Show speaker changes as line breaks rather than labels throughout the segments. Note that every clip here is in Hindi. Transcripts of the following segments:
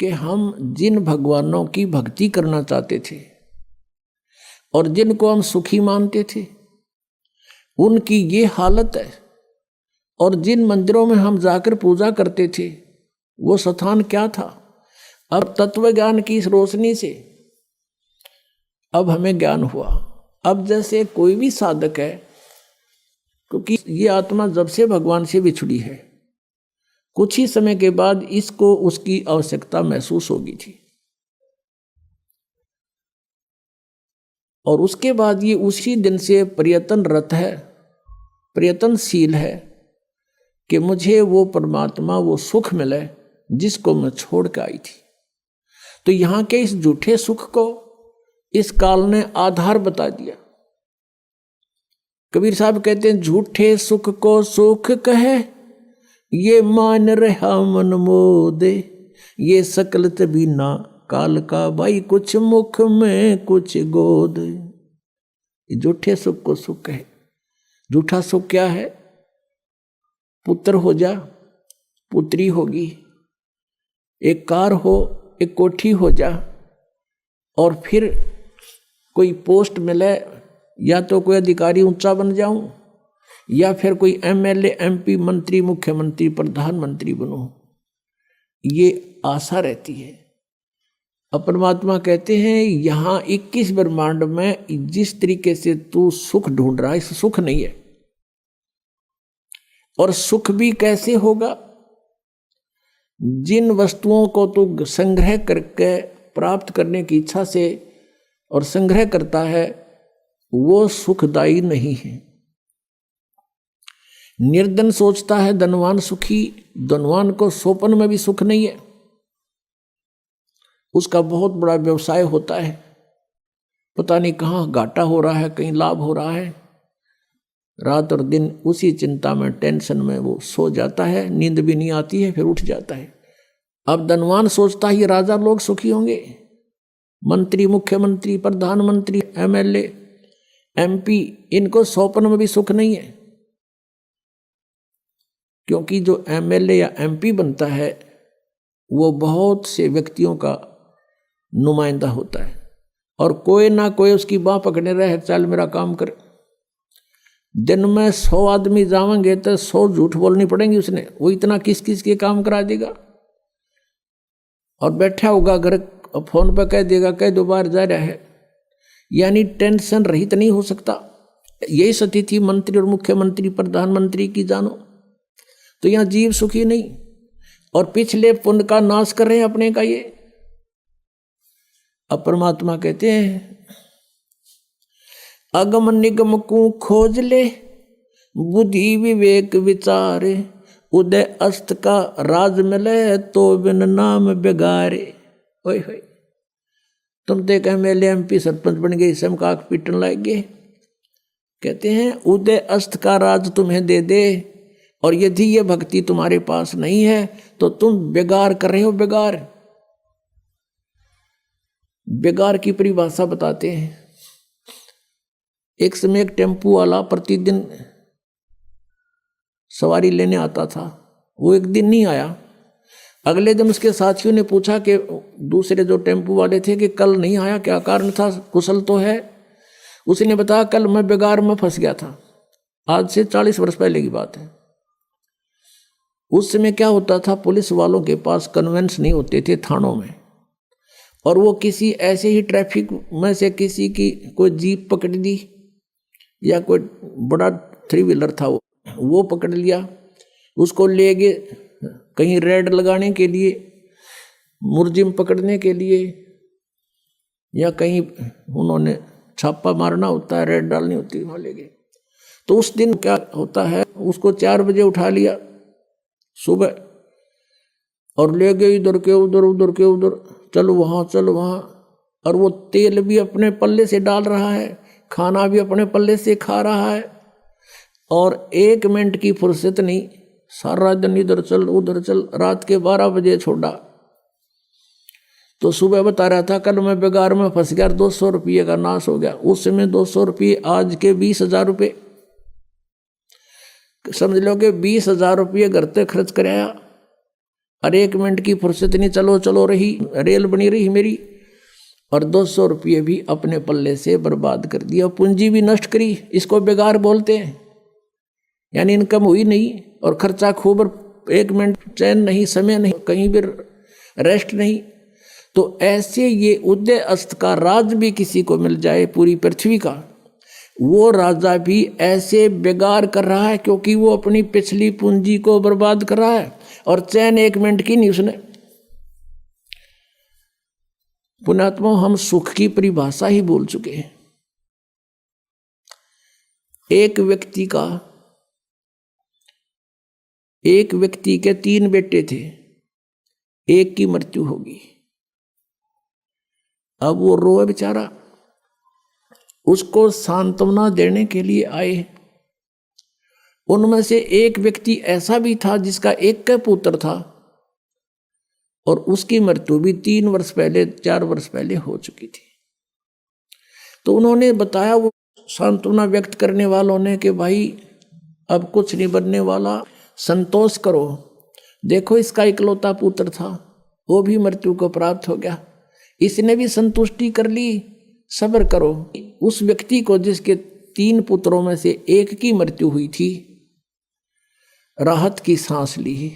कि हम जिन भगवानों की भक्ति करना चाहते थे और जिनको हम सुखी मानते थे उनकी ये हालत है, और जिन मंदिरों में हम जाकर पूजा करते थे वो स्थान क्या था। अब तत्व ज्ञान की इस रोशनी से अब हमें ज्ञान हुआ। अब जैसे कोई भी साधक है, क्योंकि ये आत्मा जब से भगवान से बिछड़ी है, कुछ ही समय के बाद इसको उसकी आवश्यकता महसूस होगी थी, और उसके बाद ये उसी दिन से प्रयत्नरत है, प्रयत्नशील है कि मुझे वो परमात्मा, वो सुख मिले जिसको मैं छोड़ के आई थी। तो यहाँ के इस झूठे सुख को इस काल ने आधार बता दिया। कबीर साहब कहते हैं, झूठे सुख को सुख कहे, ये मान रहा मन मोदे, ये सकल तबीना काल का भाई, कुछ मुख में कुछ गोद। झूठे सुख को सुख कहे। झूठा सुख क्या है? पुत्र हो जा, पुत्री होगी, एक कार हो, एक कोठी हो जा, और फिर कोई पोस्ट मिले, या तो कोई अधिकारी ऊंचा बन जाऊं, या फिर कोई एमएलए, एमपी, मंत्री, मुख्यमंत्री, प्रधानमंत्री बनूं, ये आशा रहती है। परमात्मा कहते हैं यहां 21 ब्रह्मांड में जिस तरीके से तू सुख ढूंढ रहा है, इस सुख नहीं है। और सुख भी कैसे होगा? जिन वस्तुओं को तू संग्रह करके प्राप्त करने की इच्छा से और संग्रह करता है वो सुखदायी नहीं है। निर्धन सोचता है धनवान सुखी, धनवान को सोपन में भी सुख नहीं है। उसका बहुत बड़ा व्यवसाय होता है, पता नहीं कहाँ घाटा हो रहा है, कहीं लाभ हो रहा है, रात और दिन उसी चिंता में, टेंशन में वो सो जाता है, नींद भी नहीं आती है, फिर उठ जाता है। अब धनवान सोचता है ये राजा लोग सुखी होंगे, मंत्री, मुख्यमंत्री, प्रधानमंत्री, एमएलए, एमपी, इनको स्वप्न में भी सुख नहीं है। क्योंकि जो एमएलए या एमपी बनता है वो बहुत से व्यक्तियों का नुमाइंदा होता है, और कोई ना कोई उसकी बाह पकड़ने रहे, चल मेरा काम कर। दिन में 100 आदमी जावेंगे तो 100 झूठ बोलनी पड़ेंगी उसने, वो इतना किस किस के काम करा देगा। और बैठा होगा घर, फोन पर कह देगा, कह दो बार जा रहा है, यानी टेंशन रहित नहीं हो सकता। यही स्थिति मंत्री और मुख्यमंत्री, प्रधानमंत्री की जानो। तो यहां जीव सुखी नहीं, और पिछले पुण्य का नाश कर रहे हैं अपने का ये। अब परमात्मा कहते हैं, अगम निगम को खोज ले, बुद्धि विवेक विचारे, उदय अस्त का राज मिले, तो बिन नाम बेगारे। ओए होए, तुम तो एक एमएलए, एमपी, सरपंच बन गए, समकाक पीटन लग गए। कहते हैं उदय अस्त का राज तुम्हें दे दे, और यदि ये भक्ति तुम्हारे पास नहीं है तो तुम बेगार कर रहे हो। बेगार, बेगार की परिभाषा बताते हैं। एक समय एक टेम्पू वाला प्रतिदिन सवारी लेने आता था, वो एक दिन नहीं आया। अगले दिन उसके साथियों ने पूछा कि दूसरे जो टेम्पू वाले थे कि कल नहीं आया, क्या कारण था, कुशल तो है? उसने बताया कल मैं बेगार में फंस गया था। आज से 40 वर्ष पहले की बात है। उस समय क्या होता था, पुलिस वालों के पास कन्वेंस नहीं होते थे थानों में, और वो किसी ऐसे ही ट्रैफिक में से किसी की कोई जीप पकड़ दी, या कोई बड़ा 3 व्हीलर था वो पकड़ लिया, उसको ले गए कहीं रेड लगाने के लिए, मुर्जिम पकड़ने के लिए, या कहीं उन्होंने छापा मारना होता है, रेड डालनी होती है, वहाँ ले गए। तो उस दिन क्या होता है, उसको 4 बजे उठा लिया सुबह, और ले गए इधर के उधर, उधर के उधर, चलो वहाँ चलो वहाँ। और वो तेल भी अपने पल्ले से डाल रहा है, खाना भी अपने पल्ले से खा रहा है, और 1 मिनट की फुर्सत नहीं, सारा दिन इधर चल उधर चल। रात के 12 बजे छोड़ा तो सुबह बता रहा था कल मैं बेगार में फंस गया, 200 रुपये का नाश हो गया। उस समय 200 रुपये आज के 20,000 रुपये, समझ लो कि 20,000 रुपये घर पे खर्च कराया। और 1 मिनट की फुर्सत नहीं, चलो चलो रही, रेल बनी रही मेरी, और 200 रुपये भी अपने पल्ले से बर्बाद कर दिया, पूंजी भी नष्ट करी। इसको बेकार बोलते हैं, यानी इनकम हुई नहीं और खर्चा खूब, 1 मिनट चैन नहीं, समय नहीं, कहीं भी रेस्ट नहीं। तो ऐसे ये उदय अस्त का राज भी किसी को मिल जाए पूरी पृथ्वी का, वो राजा भी ऐसे बेकार कर रहा है, क्योंकि वो अपनी पिछली पूंजी को बर्बाद कर रहा है और चैन 1 मिनट की नहीं उसने। पुण्यात्मा, हम सुख की परिभाषा ही भूल चुके हैं। एक व्यक्ति के 3 बेटे थे, एक की मृत्यु होगी। अब वो रोए बेचारा, उसको सांत्वना देने के लिए आए। उनमें से एक व्यक्ति ऐसा भी था जिसका एक का पुत्र था और उसकी मृत्यु भी 3 वर्ष पहले, 4 वर्ष पहले हो चुकी थी। तो उन्होंने बताया, वो सांत्वना व्यक्त करने वालों ने, कि भाई अब कुछ नहीं बनने वाला, संतोष करो, देखो इसका इकलौता पुत्र था, वो भी मृत्यु को प्राप्त हो गया, इसने भी संतुष्टि कर ली, सब्र करो। उस व्यक्ति को जिसके 3 पुत्रों में से एक की मृत्यु हुई थी, राहत की सांस ली,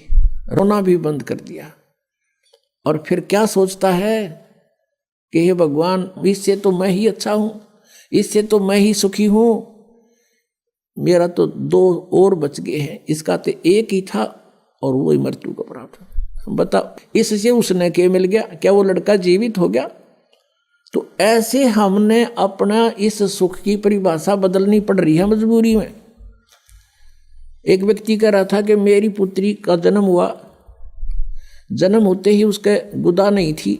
रोना भी बंद कर दिया, और फिर क्या सोचता है कि हे भगवान, इससे तो मैं ही अच्छा हूं, इससे तो मैं ही सुखी हूं, मेरा तो 2 और बच गए हैं, इसका तो एक ही था और वही मृत्यु को प्राप्त। बताओ, इससे उसने क्या मिल गया? क्या वो लड़का जीवित हो गया? तो ऐसे हमने अपना इस सुख की परिभाषा बदलनी पड़ रही है मजबूरी में। एक व्यक्ति कह रहा था कि मेरी पुत्री का जन्म हुआ, जन्म होते ही उसके गुदा नहीं थी,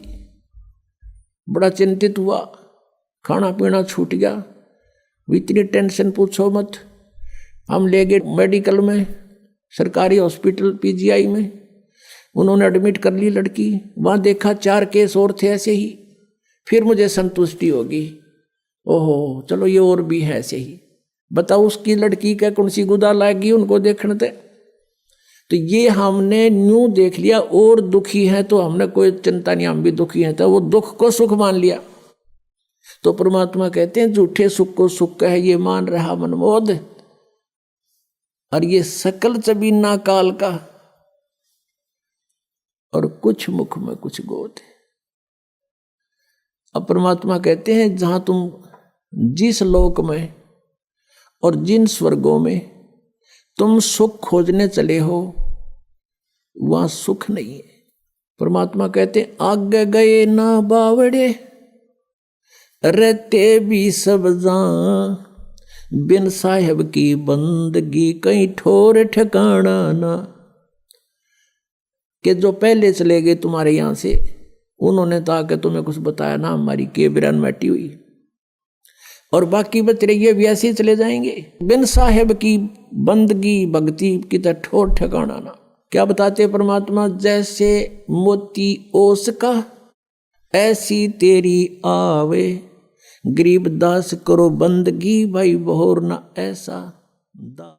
बड़ा चिंतित हुआ, खाना पीना छूट गया, इतनी टेंशन पूछो मत। हम ले गए मेडिकल में, सरकारी हॉस्पिटल पीजीआई में, उन्होंने एडमिट कर ली लड़की, वहाँ देखा 4 केस और थे ऐसे ही, फिर मुझे संतुष्टि होगी, ओहो चलो ये और भी है ऐसे ही। बताओ उसकी लड़की का कौन सी गुदा लाएगी उनको देखने थे। तो ये हमने न्यू देख लिया, और दुखी है तो हमने कोई चिंता नहीं, हम भी दुखी हैं, तो वो दुख को सुख मान लिया। तो परमात्मा कहते हैं झूठे सुख को सुख है ये मान रहा मनमोद, और ये सकल चबीना काल का, और कुछ मुख में कुछ गोद। अब परमात्मा कहते हैं जहां तुम जिस लोक में और जिन स्वर्गों में तुम सुख खोजने चले हो, वहां सुख नहीं है। परमात्मा कहते हैं आगे गए ना बावड़े, रहते भी सब जान, बिन साहेब की बंदगी कहीं ठोर ठिकाना ना। कि जो पहले चले गए तुम्हारे यहां से, उन्होंने तो आके तुम्हें कुछ बताया ना, हमारी के बिरान मैटी हुई, और बाकी बच रही भी ऐसे ही चले जाएंगे। बिन साहेब की बंदगी भक्ति की तो ठोर ठिकाना ना। क्या बताते परमात्मा? जैसे मोती ओस का ऐसी तेरी आवे, गरीब दास करो बंदगी, भाई बहोर ना ऐसा दा।